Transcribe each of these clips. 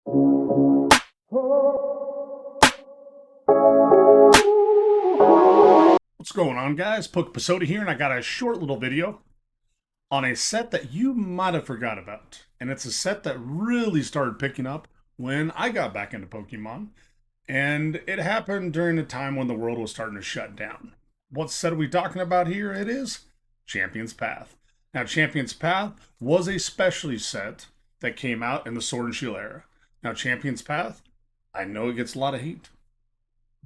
What's going on, guys? Pokepasoda here, and I got a short little video on a set that you might have forgot about. And it's a set that really started picking up when I got back into Pokemon. And it happened during the time when the world was starting to shut down. What set are we talking about here? It is Champion's Path. Now, Champion's Path was a specialty set that came out in the Sword and Shield era. Now, Champion's Path, I know it gets a lot of heat,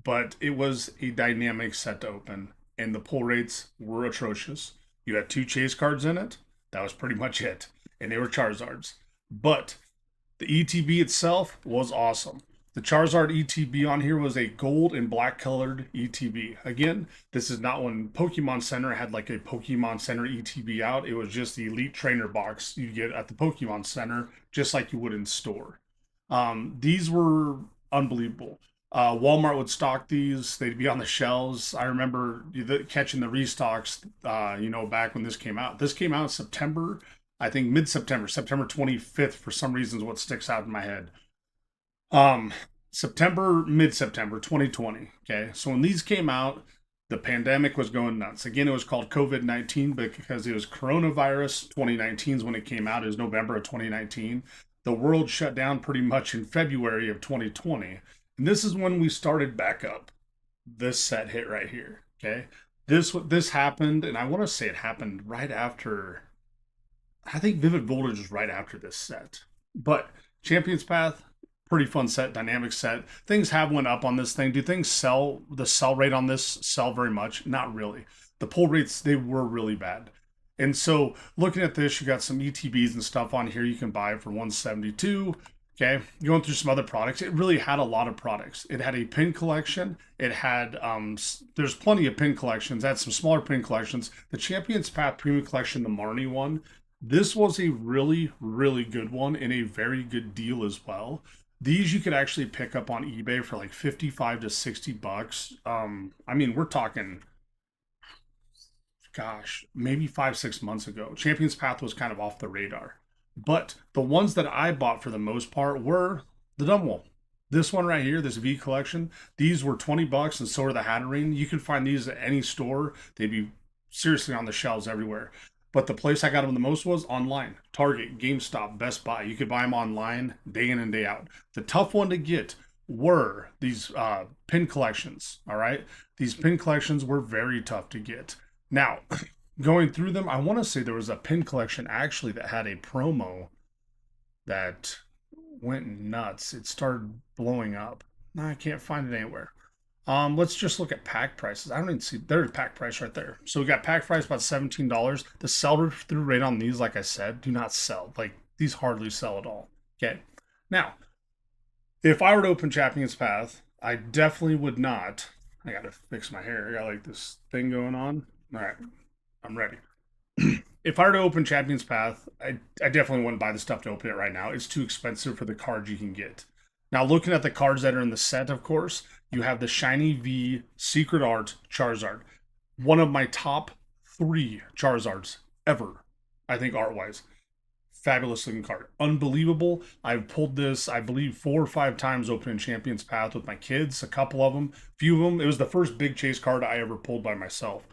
but it was a dynamic set to open, and the pull rates were atrocious. You had two chase cards in it. That was pretty much it, and they were Charizards. But the ETB itself was awesome. The Charizard ETB on here was a gold and black colored ETB. Again, this is not when Pokemon Center had like a Pokemon Center ETB out. It was just the Elite Trainer box you get at the Pokemon Center, just like you would in store. These were unbelievable. Walmart would stock these. They'd be on the shelves. I remember catching the restocks, back when this came out. This came out in September, I think mid-September, September 25th, for some reason is what sticks out in my head. Mid-September 2020. Okay. So when these came out, the pandemic was going nuts. Again, it was called COVID-19 because it was coronavirus 2019 is when it came out. It was November of 2019. The world shut down pretty much in February of 2020. And this is when we started back up. This set hit right here. Okay. This happened, and I want to say it happened right after, I think Vivid Voltage was right after this set. But Champion's Path, pretty fun set, dynamic set. Things have went up on this thing. Do things sell? The sell rate on this sell very much? Not really. The pull rates, they were really bad. And so looking at this, you got some ETBs and stuff on here you can buy for 172. Okay, going through some other products. It really had a lot of products. It had a pin collection. It had there's plenty of pin collections. It had some smaller pin collections. The Champion's Path Premium Collection, the Marnie one, this was a really, really good one and a very good deal as well. These you could actually pick up on eBay for like 55 to 60 bucks. We're talking, gosh, maybe 5, 6 months ago. Champion's Path was kind of off the radar. But the ones that I bought for the most part were the Dumble. This one right here, this V collection, these were 20 bucks, and so are the Hatterene. You can find these at any store. They'd be seriously on the shelves everywhere. But the place I got them the most was online. Target, GameStop, Best Buy. You could buy them online day in and day out. The tough one to get were these pin collections, all right? These pin collections were very tough to get. Now, going through them, I want to say there was a pin collection actually that had a promo that went nuts. It started blowing up. No, I can't find it anywhere. Let's just look at pack prices. I don't even see there's pack price right there. So we got pack price about $17. The sell through rate on these, like I said, do not sell. Like these hardly sell at all. Okay. Now, if I were to open Champion's Path, I definitely would not. I gotta fix my hair. I got like this thing going on. All right, I'm ready. If I were to open Champion's Path, I definitely wouldn't buy the stuff to open it right now. It's too expensive for the cards you can get. Now, looking at the cards that are in the set, of course, you have the Shiny V Secret Art Charizard. One of my top 3 Charizards ever, I think, art-wise. Fabulous looking card. Unbelievable. I've pulled this, I believe, 4 or 5 times opening Champion's Path with my kids, a couple of them. Few of them, it was the first big chase card I ever pulled by myself.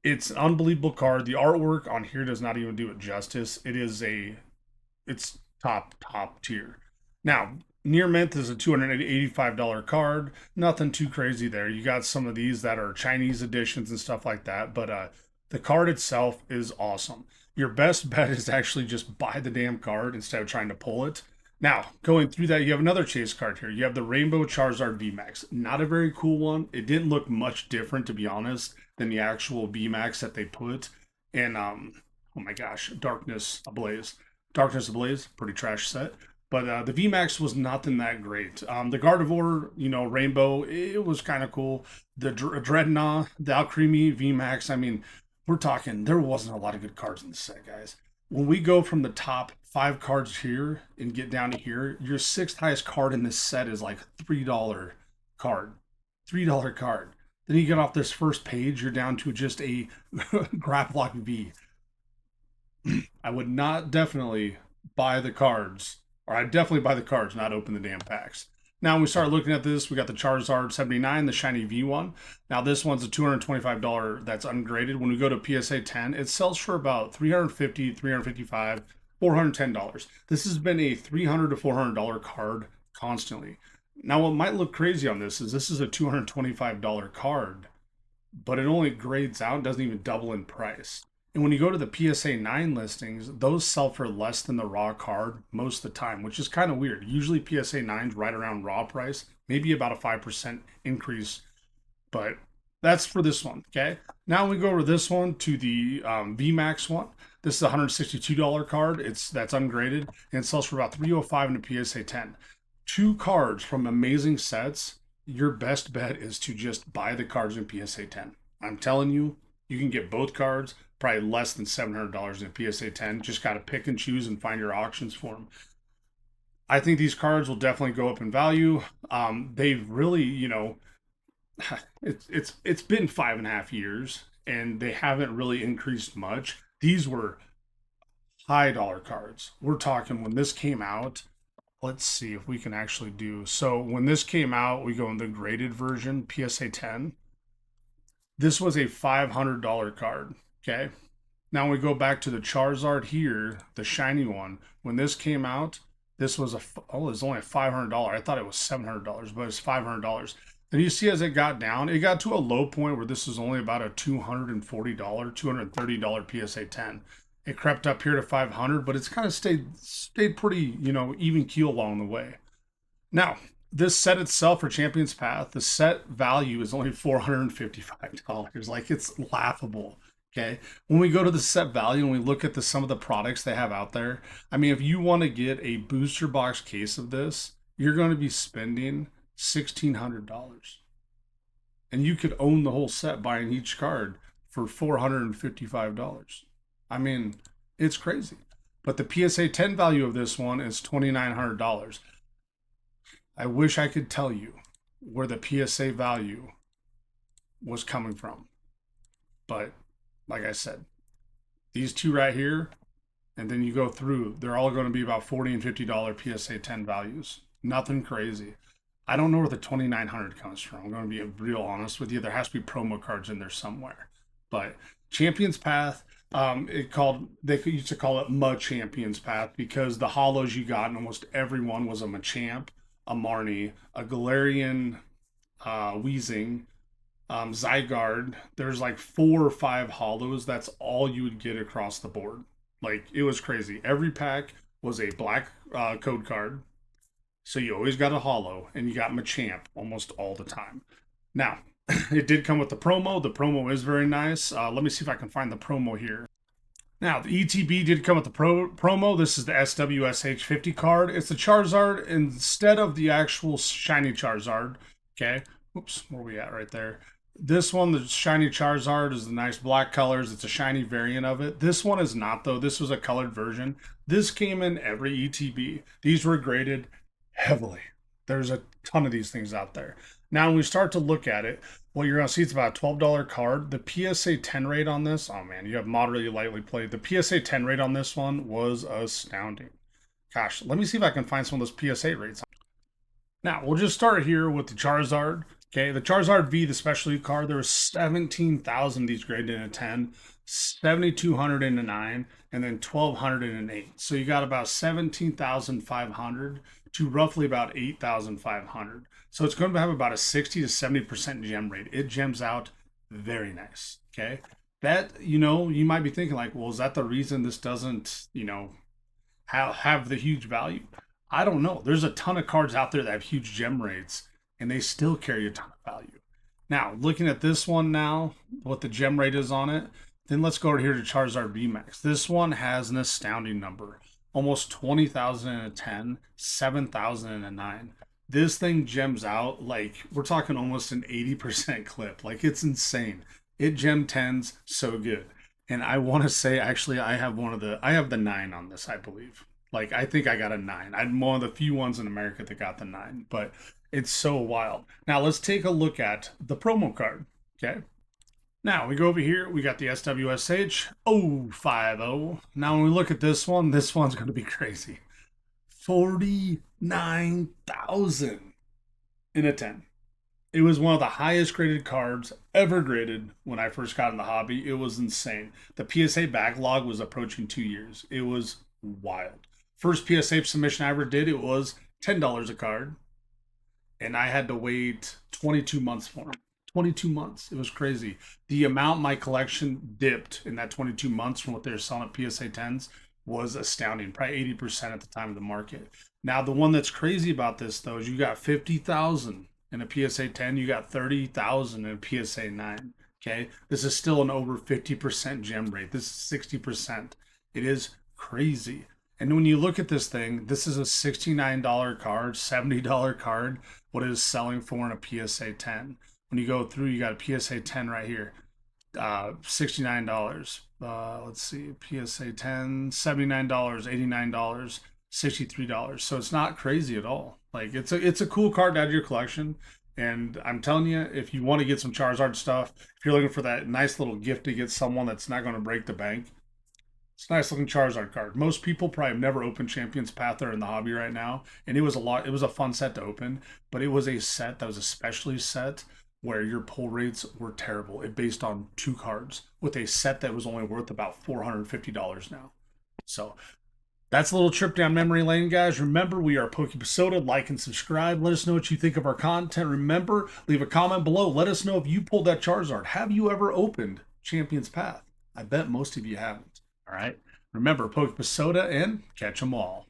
It's an unbelievable card. The artwork on here does not even do it justice. It's top tier. Now, Near Mint is a $285 card. Nothing too crazy there. You got some of these that are Chinese editions and stuff like that, but the card itself is awesome. Your best bet is actually just buy the damn card instead of trying to pull it. Now, going through that, you have another chase card here. You have the Rainbow Charizard VMAX. Not a very cool one. It didn't look much different, to be honest, than the actual VMAX that they put in, oh my gosh, Darkness Ablaze. Darkness Ablaze, pretty trash set. But the VMAX was nothing that great. The Gardevoir, Rainbow, it was kind of cool. The Dreadnought, the Alcremie VMAX, we're talking, there wasn't a lot of good cards in the set, guys. When we go from the top 5 cards here and get down to here, your 6th highest card in this set is like $3 card. $3 card. Then you get off this first page, you're down to just a Graplock V. I would not definitely buy the cards Or I'd definitely buy the cards, not open the damn packs. Now, when we start looking at this, we got the Charizard 79, the Shiny V1. Now, this one's a $225 that's ungraded. When we go to PSA 10, it sells for about $350, $355, $410. This has been a $300 to $400 card constantly. Now, what might look crazy on this is a $225 card, but it only grades out, doesn't even double in price. And when you go to the PSA 9 listings, those sell for less than the raw card most of the time, which is kind of weird. Usually PSA 9's right around raw price, maybe about a 5% increase, but that's for this one, okay? Now we go over this one to the VMAX one. This is a $162 card. That's ungraded, and it sells for about $305 in the PSA 10. Two cards from amazing sets. Your best bet is to just buy the cards in PSA 10. I'm telling you, you can get both cards probably less than $700 in a PSA 10. Just got to pick and choose and find your auctions for them. I think these cards will definitely go up in value. They've really, it's been 5.5 years and they haven't really increased much. These were high dollar cards. We're talking when this came out. Let's see if we can actually do. So when this came out, we go in the graded version, PSA 10. This was a $500 card. Okay. Now we go back to the Charizard here, the shiny one. When this came out, this was it's only a $500. I thought it was $700, but it's $500. Then you see as it got down, it got to a low point where this was only about a $240, $230 PSA 10. It crept up here to 500, but it's kind of stayed pretty, even keel along the way. Now, this set itself for Champions Path, the set value is only $455. Like, it's laughable. Okay. When we go to the set value and we look at some of the products they have out there, I mean, if you want to get a booster box case of this, you're going to be spending $1,600. And you could own the whole set buying each card for $455. I mean, it's crazy. But the PSA 10 value of this one is $2,900. I wish I could tell you where the PSA value was coming from. But like I said, these two right here, and then you go through, they're all going to be about $40 and $50 PSA 10 values. Nothing crazy. I don't know where the 2,900 comes from. I'm going to be real honest with you. There has to be promo cards in there somewhere. But Champions Path, they used to call it Ma Champions Path because the hollows you got in almost everyone was a Machamp, a Marnie, a Galarian, Weezing, Zygarde. There's like 4 or 5 hollows. That's all you would get across the board. Like, it was crazy. Every pack was a black code card. So you always got a hollow, and you got Machamp almost all the time. Now, it did come with the promo. The promo is very nice. Let me see if I can find the promo here. Now, the ETB did come with the promo. This is the SWSH 50 card. It's the Charizard instead of the actual Shiny Charizard. Okay. Oops, where are we at right there? This one, the Shiny Charizard, is the nice black colors. It's a shiny variant of it. This one is not, though. This was a colored version. This came in every ETB. These were graded heavily. There's a ton of these things out there. Now, when we start to look at it, what you're going to see is about a $12 card. The PSA 10 rate on this, oh man, you have moderately lightly played. The PSA 10 rate on this one was astounding. Gosh, let me see if I can find some of those PSA rates. Now, we'll just start here with the Charizard. Okay, the Charizard V, the specialty card, there was 17,000 these graded in a 10, 7,200 in a 9, and then 1,200 in an 8. So you got about 17,500 to roughly about 8,500. So it's going to have about a 60 to 70% gem rate. It gems out very nice. Okay, that, you might be thinking like, well, is that the reason this doesn't, have the huge value? I don't know. There's a ton of cards out there that have huge gem rates, and they still carry a ton of value. Now, looking at this one now, what the gem rate is on it, then let's go over here to Charizard VMAX. This one has an astounding number. Almost 20,000 in a 10, 7,000 in a 9. This thing gems out like, we're talking almost an 80% clip. Like, it's insane. It gem 10s so good. And I want to say, actually, I have the 9 on this, I believe. Like, I think I got a 9. I'm one of the few ones in America that got the 9. But it's so wild. Now, let's take a look at the promo card. Okay. Now, we go over here. We got the SWSH 050. Now, when we look at this one's going to be crazy. 49,000 in a 10. It was one of the highest graded cards ever graded when I first got in the hobby. It was insane. The PSA backlog was approaching 2 years. It was wild. First PSA submission I ever did, it was $10 a card. And I had to wait 22 months for them. 22 months. It was crazy. The amount my collection dipped in that 22 months from what they were selling at PSA 10s was astounding. Probably 80% at the time of the market. Now, the one that's crazy about this, though, is you got 50,000 in a PSA 10, you got 30,000 in a PSA 9. Okay. This is still an over 50% gem rate. This is 60%. It is crazy. And when you look at this thing, this is a $69 card, $70 card, what it is selling for in a PSA 10. When you go through, you got a PSA 10 right here, $69. Let's see, PSA 10, $79, $89, $63. So it's not crazy at all. Like it's a cool card to add to your collection. And I'm telling you, if you want to get some Charizard stuff, if you're looking for that nice little gift to get someone that's not going to break the bank, it's a nice looking Charizard card. Most people probably have never opened Champion's Path that are in the hobby right now. And it was a fun set to open, but it was a set that was especially set where your pull rates were terrible. It based on 2 cards with a set that was only worth about $450 now. So that's a little trip down memory lane, guys. Remember, we are Pokeepisota. Like and subscribe. Let us know what you think of our content. Remember, leave a comment below. Let us know if you pulled that Charizard. Have you ever opened Champion's Path? I bet most of you haven't. All right. Remember, Pokeepisota and catch 'em all.